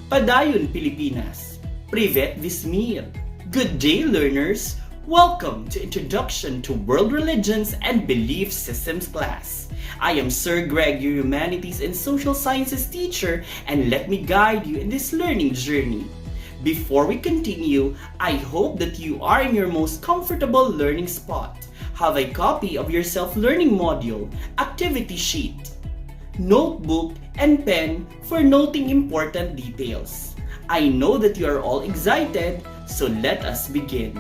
Padayon Pilipinas, Privet Vismir. Good day, learners! Welcome to Introduction to World Religions and Belief Systems class. I am Sir Greg, your Humanities and Social Sciences teacher, and let me guide you in this learning journey. Before we continue, I hope that you are in your most comfortable learning spot. Have a copy of your self-learning module, activity sheet, notebook, and pen for noting important details. I know that you are all excited, so let us begin.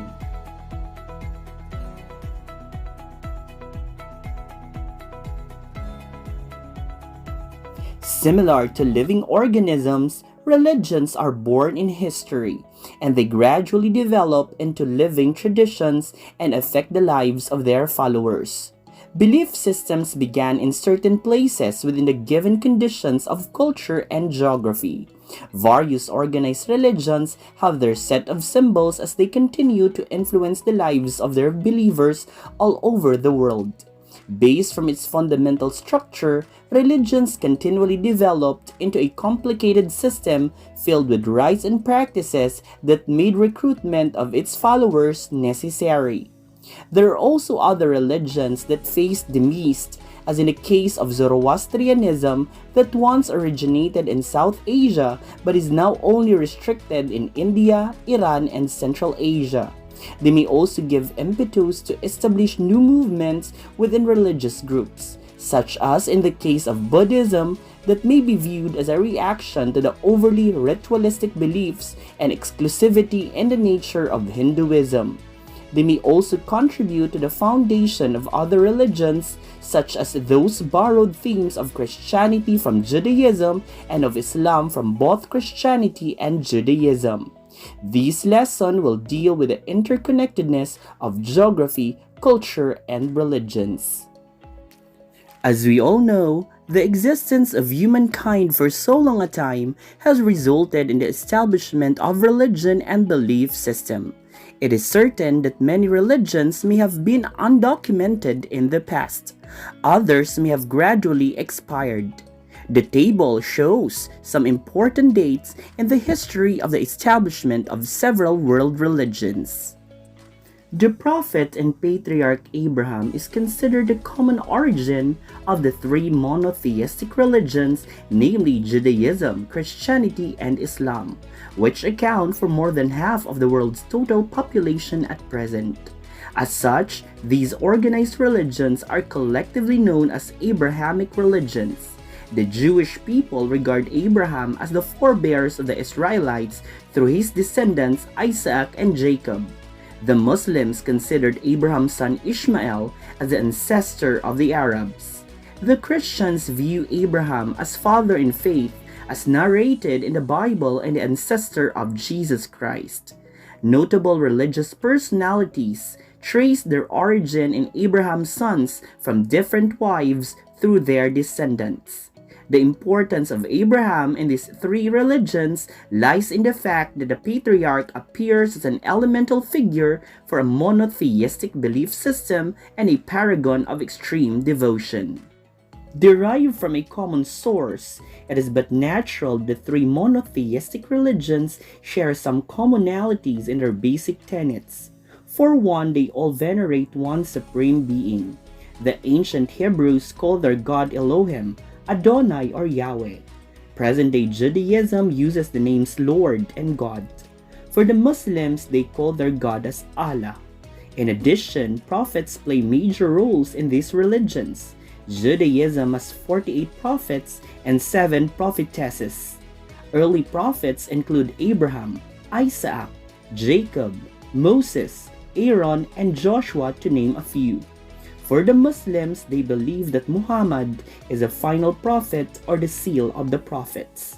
Similar to living organisms, religions are born in history, and they gradually develop into living traditions and affect the lives of their followers. Belief systems began in certain places within the given conditions of culture and geography. Various organized religions have their set of symbols as they continue to influence the lives of their believers all over the world. Based from its fundamental structure, religions continually developed into a complicated system filled with rites and practices that made recruitment of its followers necessary. There are also other religions that faced demise, as in the case of Zoroastrianism that once originated in South Asia but is now only restricted in India, Iran, and Central Asia. They may also give impetus to establish new movements within religious groups, such as in the case of Buddhism, that may be viewed as a reaction to the overly ritualistic beliefs and exclusivity in the nature of Hinduism. They may also contribute to the foundation of other religions, such as those borrowed themes of Christianity from Judaism and of Islam from both Christianity and Judaism. This lesson will deal with the interconnectedness of geography, culture, and religions. As we all know, the existence of humankind for so long a time has resulted in the establishment of religion and belief system. It is certain that many religions may have been undocumented in the past. Others may have gradually expired. The table shows some important dates in the history of the establishment of several world religions. The prophet and patriarch Abraham is considered the common origin of the three monotheistic religions, namely Judaism, Christianity, and Islam, which account for more than half of the world's total population at present. As such, these organized religions are collectively known as Abrahamic religions. The Jewish people regard Abraham as the forebears of the Israelites through his descendants Isaac and Jacob. The Muslims considered Abraham's son Ishmael as the ancestor of the Arabs. The Christians view Abraham as father in faith, as narrated in the Bible, and the ancestor of Jesus Christ. Notable religious personalities trace their origin in Abraham's sons from different wives through their descendants. The importance of Abraham in these three religions lies in the fact that the patriarch appears as an elemental figure for a monotheistic belief system and a paragon of extreme devotion. Derived from a common source, it is but natural the three monotheistic religions share some commonalities in their basic tenets. For one, they all venerate one supreme being. The ancient Hebrews called their god Elohim, Adonai, or Yahweh. Present-day Judaism uses the names Lord and God. For the Muslims, they call their god as Allah. In addition, prophets play major roles in these religions. Judaism has 48 prophets and 7 prophetesses. Early prophets include Abraham, Isaac, Jacob, Moses, Aaron, and Joshua, to name a few. For the Muslims, they believe that Muhammad is a final prophet or the seal of the prophets.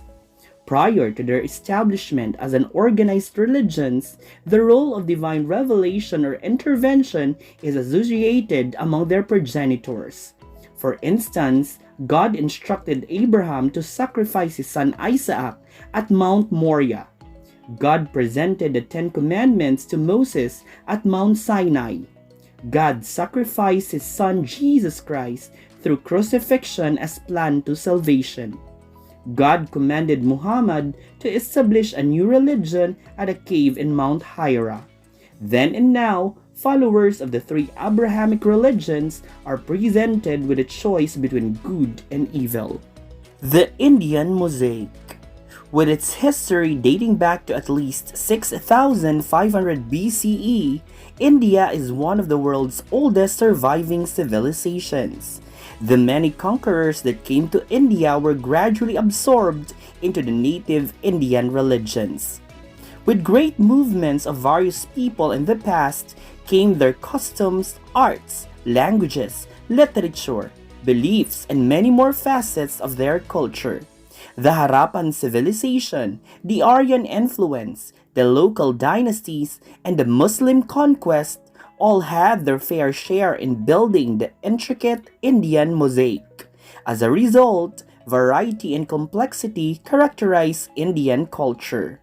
Prior to their establishment as an organized religion, the role of divine revelation or intervention is associated among their progenitors. For instance, God instructed Abraham to sacrifice his son Isaac at Mount Moriah. God presented the Ten Commandments to Moses at Mount Sinai. God sacrificed his son Jesus Christ through crucifixion as plan to salvation. God commanded Muhammad to establish a new religion at a cave in Mount Hira. Then and now, followers of the three Abrahamic religions are presented with a choice between good and evil. The Indian Mosaic. With its history dating back to at least 6,500 BCE, India is one of the world's oldest surviving civilizations. The many conquerors that came to India were gradually absorbed into the native Indian religions. With great movements of various people in the past came their customs, arts, languages, literature, beliefs, and many more facets of their culture. The Harappan civilization, the Aryan influence, the local dynasties, and the Muslim conquest all had their fair share in building the intricate Indian mosaic. As a result, variety and complexity characterize Indian culture.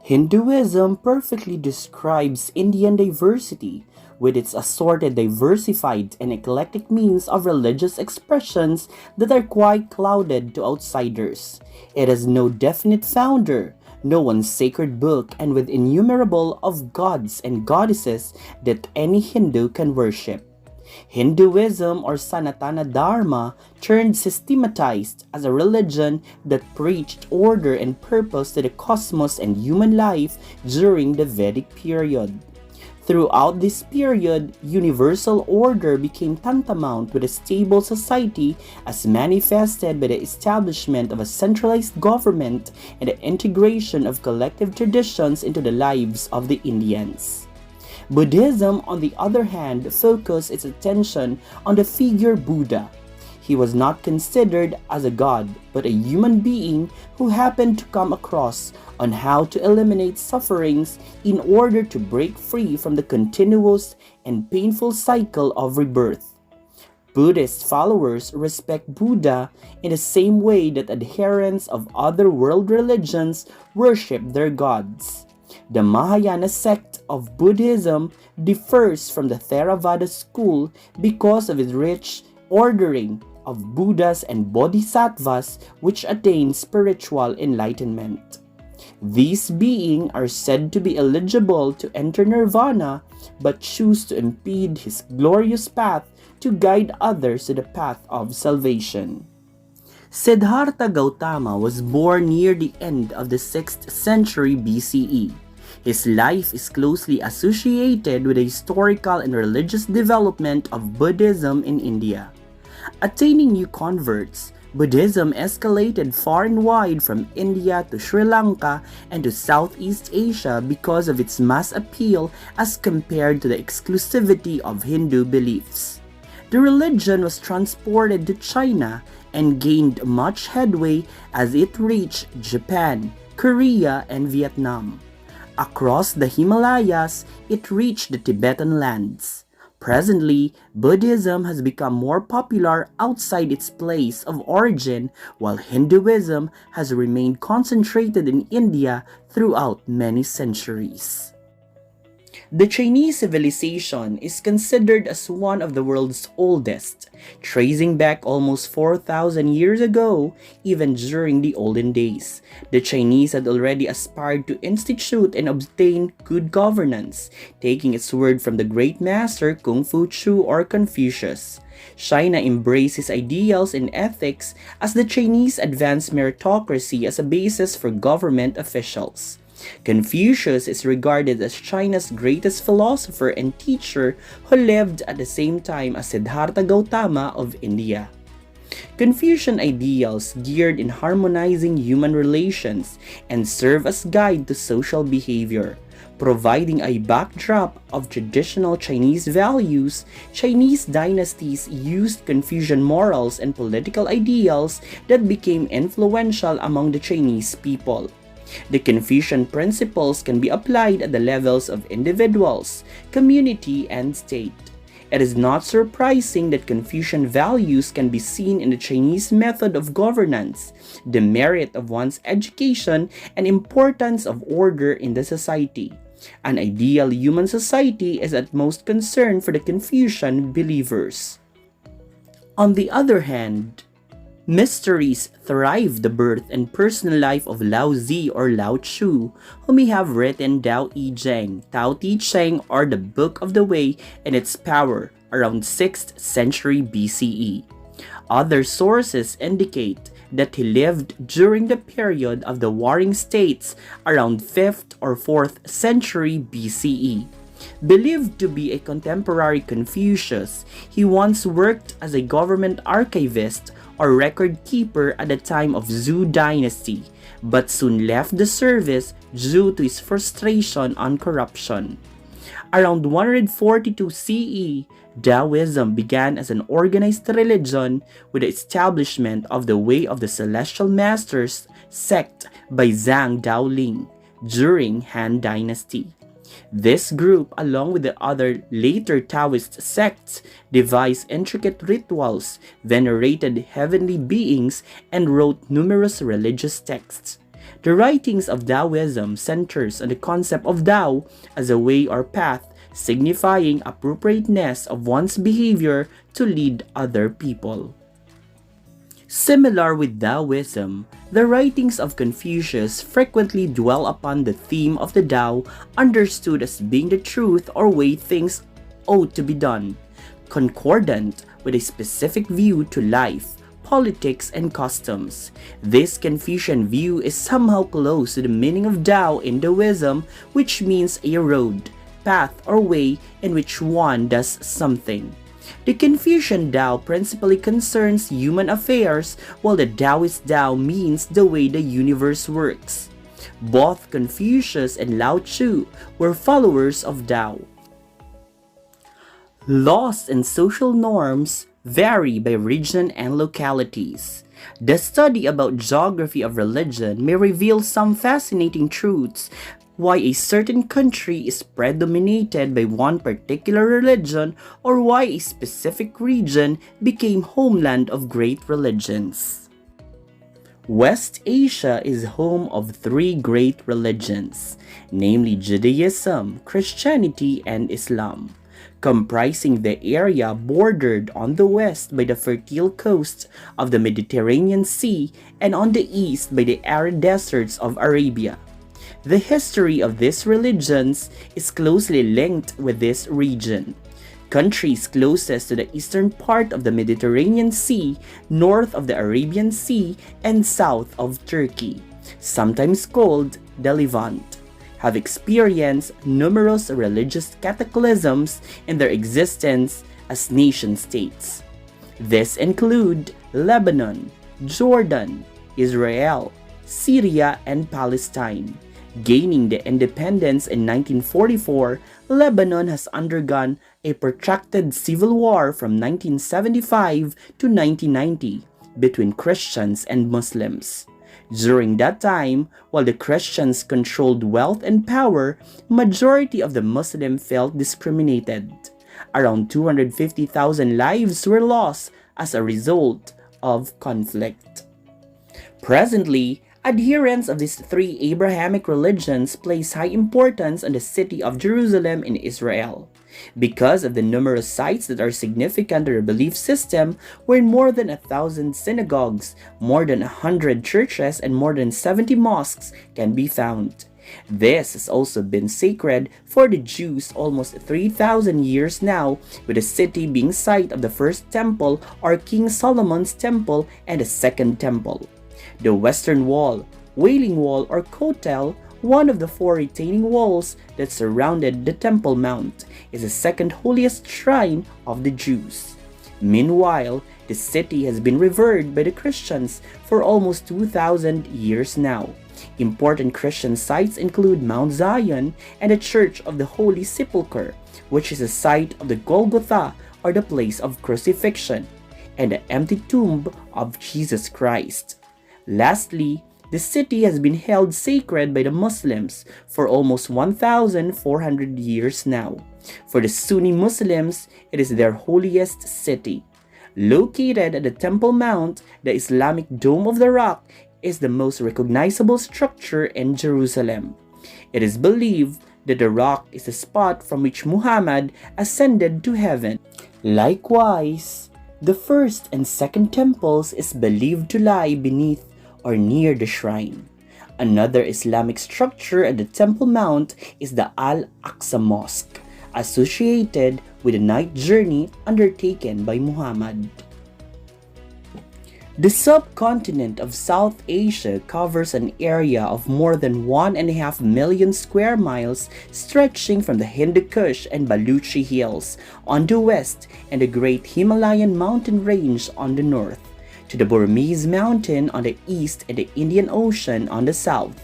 Hinduism perfectly describes Indian diversity, with its assorted, diversified, and eclectic means of religious expressions that are quite clouded to outsiders. It has no definite founder, no one sacred book, and with innumerable of gods and goddesses that any Hindu can worship. Hinduism or Sanatana Dharma turned systematized as a religion that preached order and purpose to the cosmos and human life during the Vedic period. Throughout this period, universal order became tantamount with a stable society as manifested by the establishment of a centralized government and the integration of collective traditions into the lives of the Indians. Buddhism, on the other hand, focused its attention on the figure Buddha. He was not considered as a god, but a human being who happened to come across on how to eliminate sufferings in order to break free from the continuous and painful cycle of rebirth. Buddhist followers respect Buddha in the same way that adherents of other world religions worship their gods. The Mahayana sect of Buddhism differs from the Theravada school because of its rich ordering of Buddhas and Bodhisattvas which attain spiritual enlightenment. These beings are said to be eligible to enter nirvana but choose to impede his glorious path to guide others to the path of salvation. Siddhartha Gautama was born near the end of the 6th century BCE. His life is closely associated with the historical and religious development of Buddhism in India. Attaining new converts, Buddhism escalated far and wide from India to Sri Lanka and to Southeast Asia because of its mass appeal as compared to the exclusivity of Hindu beliefs. The religion was transported to China and gained much headway as it reached Japan, Korea, and Vietnam. Across the Himalayas, it reached the Tibetan lands. Presently, Buddhism has become more popular outside its place of origin, while Hinduism has remained concentrated in India throughout many centuries. The Chinese civilization is considered as one of the world's oldest, tracing back almost 4,000 years ago, even during the olden days. The Chinese had already aspired to institute and obtain good governance, taking its word from the great master Confucius or Confucius. China embraces ideals and ethics as the Chinese advance meritocracy as a basis for government officials. Confucius is regarded as China's greatest philosopher and teacher who lived at the same time as Siddhartha Gautama of India. Confucian ideals geared in harmonizing human relations and serve as guide to social behavior. Providing a backdrop of traditional Chinese values, Chinese dynasties used Confucian morals and political ideals that became influential among the Chinese people. The Confucian principles can be applied at the levels of individuals, community, and state. It is not surprising that Confucian values can be seen in the Chinese method of governance, the merit of one's education, and importance of order in the society. An ideal human society is at most concern for the Confucian believers. On the other hand, Mysteries thrive the birth and personal life of Lao Zi or Lao Tzu, whom we have written Tao I Ching, Tao Te Ching, or the Book of the Way and its power around 6th century BCE. Other sources indicate that he lived during the period of the Warring States around 5th or 4th century BCE. Believed to be a contemporary Confucius, he once worked as a government archivist or record keeper at the time of Zhou dynasty, but soon left the service due to his frustration on corruption. Around 142 CE, Daoism began as an organized religion with the establishment of the Way of the Celestial Masters sect by Zhang Daoling during Han Dynasty. This group, along with the other later Taoist sects, devised intricate rituals, venerated heavenly beings, and wrote numerous religious texts. The writings of Daoism centers on the concept of Tao as a way or path, signifying appropriateness of one's behavior to lead other people. Similar with Daoism, the writings of Confucius frequently dwell upon the theme of the Tao understood as being the truth or way things ought to be done, concordant with a specific view to life, politics, and customs. This Confucian view is somehow close to the meaning of Tao in Daoism, which means a road, path, or way in which one does something. The Confucian Tao principally concerns human affairs, while the Taoist Tao means the way the universe works. Both Confucius and Lao Tzu were followers of Tao. Laws and social norms vary by region and localities. The study about geography of religion may reveal some fascinating truths why a certain country is predominated by one particular religion or why a specific region became homeland of great religions. West Asia is home of three great religions, namely Judaism, Christianity, and Islam, comprising the area bordered on the west by the fertile coast of the Mediterranean Sea and on the east by the arid deserts of Arabia. The history of these religions is closely linked with this region. Countries closest to the eastern part of the Mediterranean Sea, north of the Arabian Sea, and south of Turkey, sometimes called the Levant, have experienced numerous religious cataclysms in their existence as nation-states. These include Lebanon, Jordan, Israel, Syria, and Palestine. Gaining the independence in 1944, Lebanon has undergone a protracted civil war from 1975 to 1990 between Christians and Muslims. During that time, while the Christians controlled wealth and power, majority of the Muslims felt discriminated. Around 250,000 lives were lost as a result of conflict. Presently, adherents of these three Abrahamic religions place high importance on the city of Jerusalem in Israel. Because of the numerous sites that are significant to their belief system, where more than 1,000 synagogues, more than 100 churches, and more than 70 mosques can be found. This has also been sacred for the Jews almost 3,000 years now, with the city being site of the first temple or King Solomon's temple and the second temple. The Western Wall, Wailing Wall, or Kotel, one of the four retaining walls that surrounded the Temple Mount, is the second holiest shrine of the Jews. Meanwhile, the city has been revered by the Christians for almost 2,000 years now. Important Christian sites include Mount Zion and the Church of the Holy Sepulchre, which is the site of the Golgotha, or the place of crucifixion, and the empty tomb of Jesus Christ. Lastly, the city has been held sacred by the Muslims for almost 1,400 years now. For the Sunni Muslims, it is their holiest city. Located at the Temple Mount, the Islamic Dome of the Rock is the most recognizable structure in Jerusalem. It is believed that the rock is the spot from which Muhammad ascended to heaven. Likewise, The first and second temples is believed to lie beneath or near the shrine. Another Islamic structure at the Temple Mount is the Al-Aqsa Mosque, associated with a night journey undertaken by Muhammad. The subcontinent of South Asia covers an area of more than 1.5 million square miles, stretching from the Hindu Kush and Baluchi hills on the west and the Great Himalayan mountain range on the north, to the Burmese mountain on the east and the Indian Ocean on the south.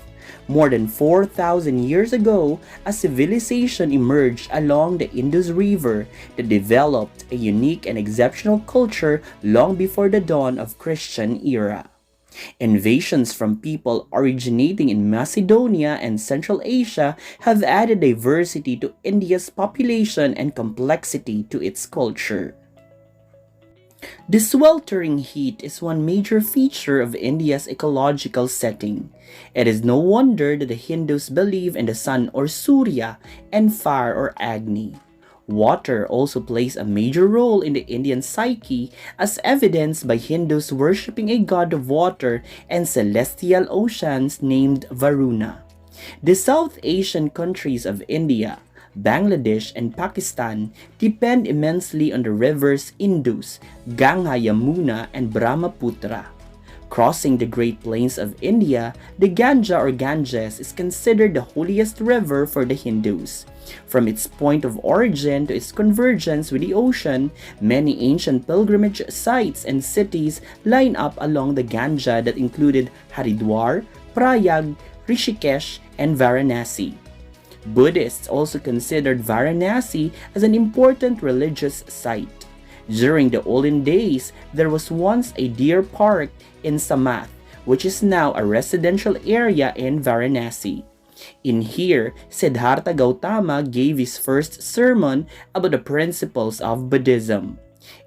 More than 4,000 years ago, a civilization emerged along the Indus River that developed a unique and exceptional culture long before the dawn of Christian era. Invasions from people originating in Macedonia and Central Asia have added diversity to India's population and complexity to its culture. The sweltering heat is one major feature of India's ecological setting. It is no wonder that the Hindus believe in the sun or Surya and fire or Agni. Water also plays a major role in the Indian psyche, as evidenced by Hindus worshipping a god of water and celestial oceans named Varuna. The South Asian countries of India, Bangladesh, and Pakistan depend immensely on the rivers Indus, Ganga, Yamuna, and Brahmaputra. Crossing the Great Plains of India, the Ganga or Ganges is considered the holiest river for the Hindus. From its point of origin to its convergence with the ocean, many ancient pilgrimage sites and cities line up along the Ganga that included Haridwar, Prayag, Rishikesh, and Varanasi. Buddhists also considered Varanasi as an important religious site. During the olden days, there was once a deer park in Samath, which is now a residential area in Varanasi. In here, Siddhartha Gautama gave his first sermon about the principles of Buddhism.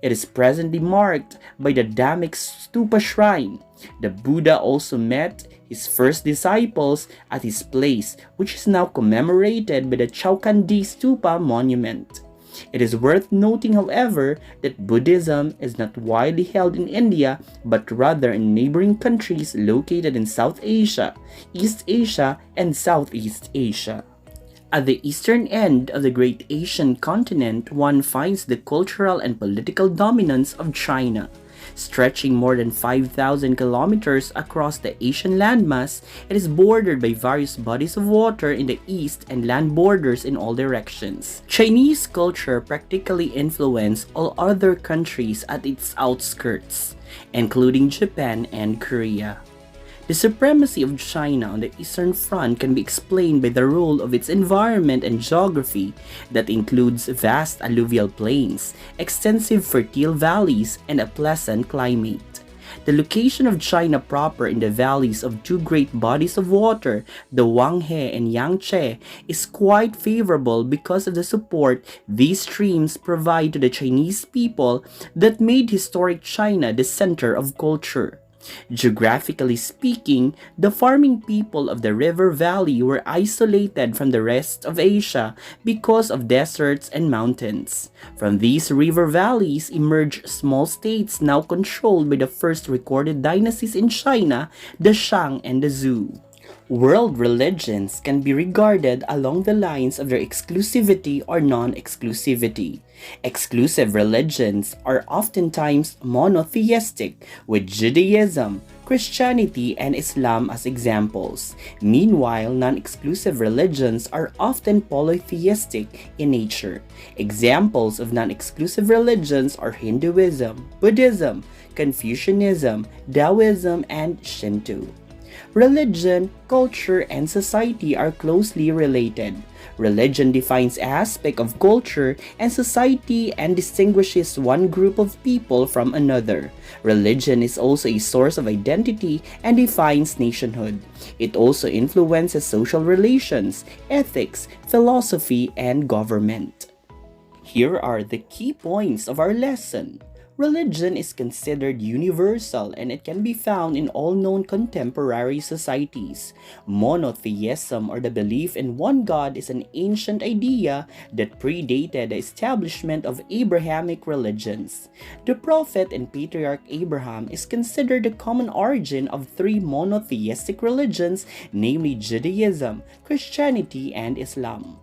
It is presently marked by the Dhammik Stupa shrine. The Buddha also met his first disciples at his place, which is now commemorated by the Chowkhandi Stupa monument. It is worth noting, however, that Buddhism is not widely held in India, but rather in neighboring countries located in South Asia, East Asia, and Southeast Asia. At the eastern end of the great Asian continent, one finds the cultural and political dominance of China. Stretching more than 5,000 kilometers across the Asian landmass, it is bordered by various bodies of water in the east and land borders in all directions. Chinese culture practically influenced all other countries at its outskirts, including Japan and Korea. The supremacy of China on the Eastern Front can be explained by the role of its environment and geography that includes vast alluvial plains, extensive fertile valleys, and a pleasant climate. The location of China proper in the valleys of two great bodies of water, the Huanghe and Yangtze, is quite favorable because of the support these streams provide to the Chinese people that made historic China the center of culture. Geographically speaking, the farming people of the river valley were isolated from the rest of Asia because of deserts and mountains. From these river valleys emerged small states now controlled by the first recorded dynasties in China, the Shang and the Zhou. World religions can be regarded along the lines of their exclusivity or non-exclusivity. Exclusive religions are oftentimes monotheistic, with Judaism, Christianity, and Islam as examples. Meanwhile, non-exclusive religions are often polytheistic in nature. Examples of non-exclusive religions are Hinduism, Buddhism, Confucianism, Daoism, and Shinto. Religion, culture, and society are closely related. Religion defines aspects of culture and society and distinguishes one group of people from another. Religion is also a source of identity and defines nationhood. It also influences social relations, ethics, philosophy, and government. Here are the key points of our lesson. Religion is considered universal and it can be found in all known contemporary societies. Monotheism, or the belief in one God, is an ancient idea that predated the establishment of Abrahamic religions. The prophet and patriarch Abraham is considered the common origin of three monotheistic religions, namely Judaism, Christianity, and Islam.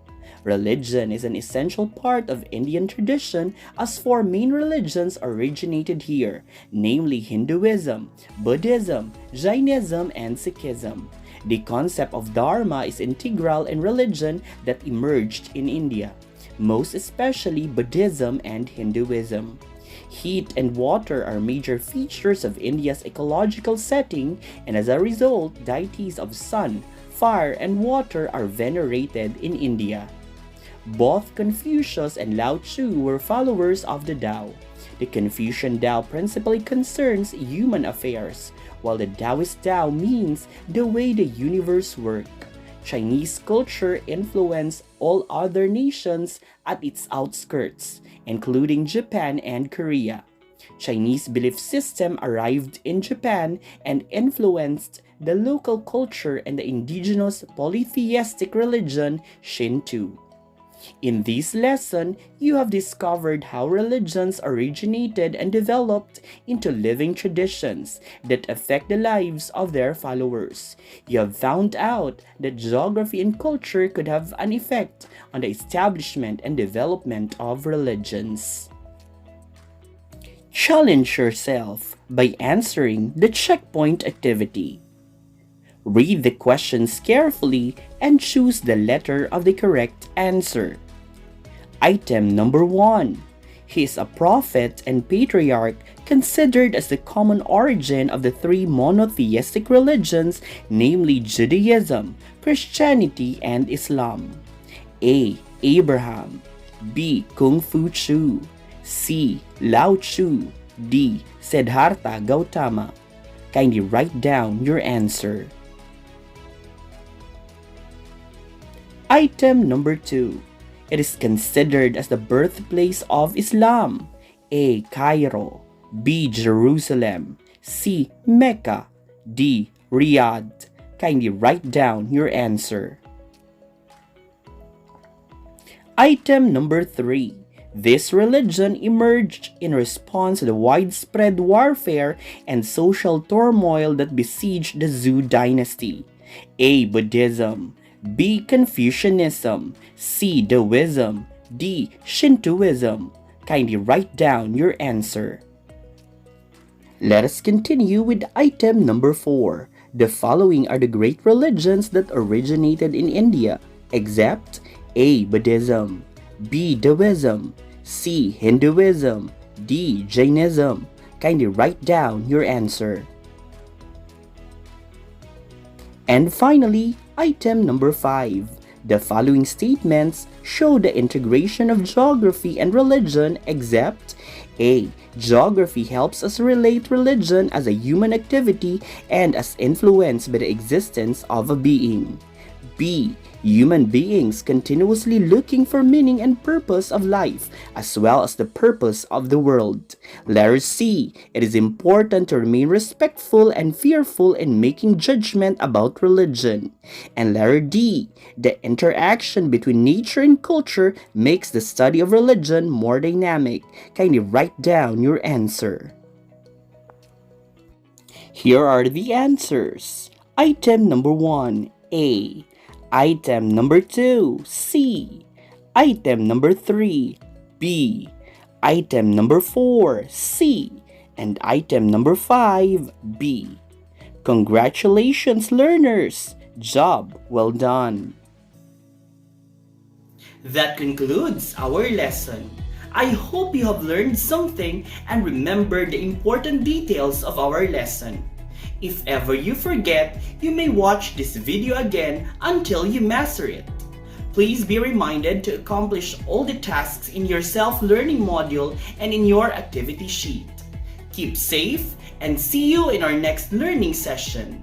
Religion is an essential part of Indian tradition as four main religions originated here, namely Hinduism, Buddhism, Jainism, and Sikhism. The concept of Dharma is integral in religion that emerged in India, most especially Buddhism and Hinduism. Heat and water are major features of India's ecological setting, and as a result, deities of sun, fire, and water are venerated in India. Both Confucius and Lao Tzu were followers of the Tao. The Confucian Tao principally concerns human affairs, while the Taoist Tao means the way the universe works. Chinese culture influenced all other nations at its outskirts, including Japan and Korea. Chinese belief system arrived in Japan and influenced the local culture and the indigenous polytheistic religion Shinto. In this lesson, you have discovered how religions originated and developed into living traditions that affect the lives of their followers. You have found out that geography and culture could have an effect on the establishment and development of religions. Challenge yourself by answering the checkpoint activity. Read the questions carefully and choose the letter of the correct answer. Item number 1. He is a prophet and patriarch considered as the common origin of the three monotheistic religions, namely Judaism, Christianity, and Islam. A. Abraham. B. Kung Fu Chu. C. Lao Tzu. D. Siddhartha Gautama. Kindly write down your answer. Item number 2. It is considered as the birthplace of Islam. A. Cairo. B. Jerusalem. C. Mecca. D. Riyadh. Kindly write down your answer. Item number 3. This religion emerged in response to the widespread warfare and social turmoil that besieged the Zhou dynasty. A. Buddhism. B. Confucianism. C. Daoism. D. Shintoism. Kindly write down your answer. Let us continue with item number 4. The following are the great religions that originated in India, except A. Buddhism. B. Daoism. C. Hinduism. D. Jainism. Kindly write down your answer. And finally, item number 5. The following statements show the integration of geography and religion except A. Geography helps us relate religion as a human activity and as influenced by the existence of a being. B. Human beings continuously looking for meaning and purpose of life, as well as the purpose of the world. Letter C. It is important to remain respectful and fearful in making judgment about religion. And letter D. The interaction between nature and culture makes the study of religion more dynamic. Kindly write down your answer. Here are the answers. Item number 1, A. Item number 2, C. Item number 3, B. Item number 4, C. And item number 5, B. Congratulations, learners! Job well done! That concludes our lesson. I hope you have learned something and remembered the important details of our lesson. If ever you forget, you may watch this video again until you master it. Please be reminded to accomplish all the tasks in your self-learning module and in your activity sheet. Keep safe and see you in our next learning session.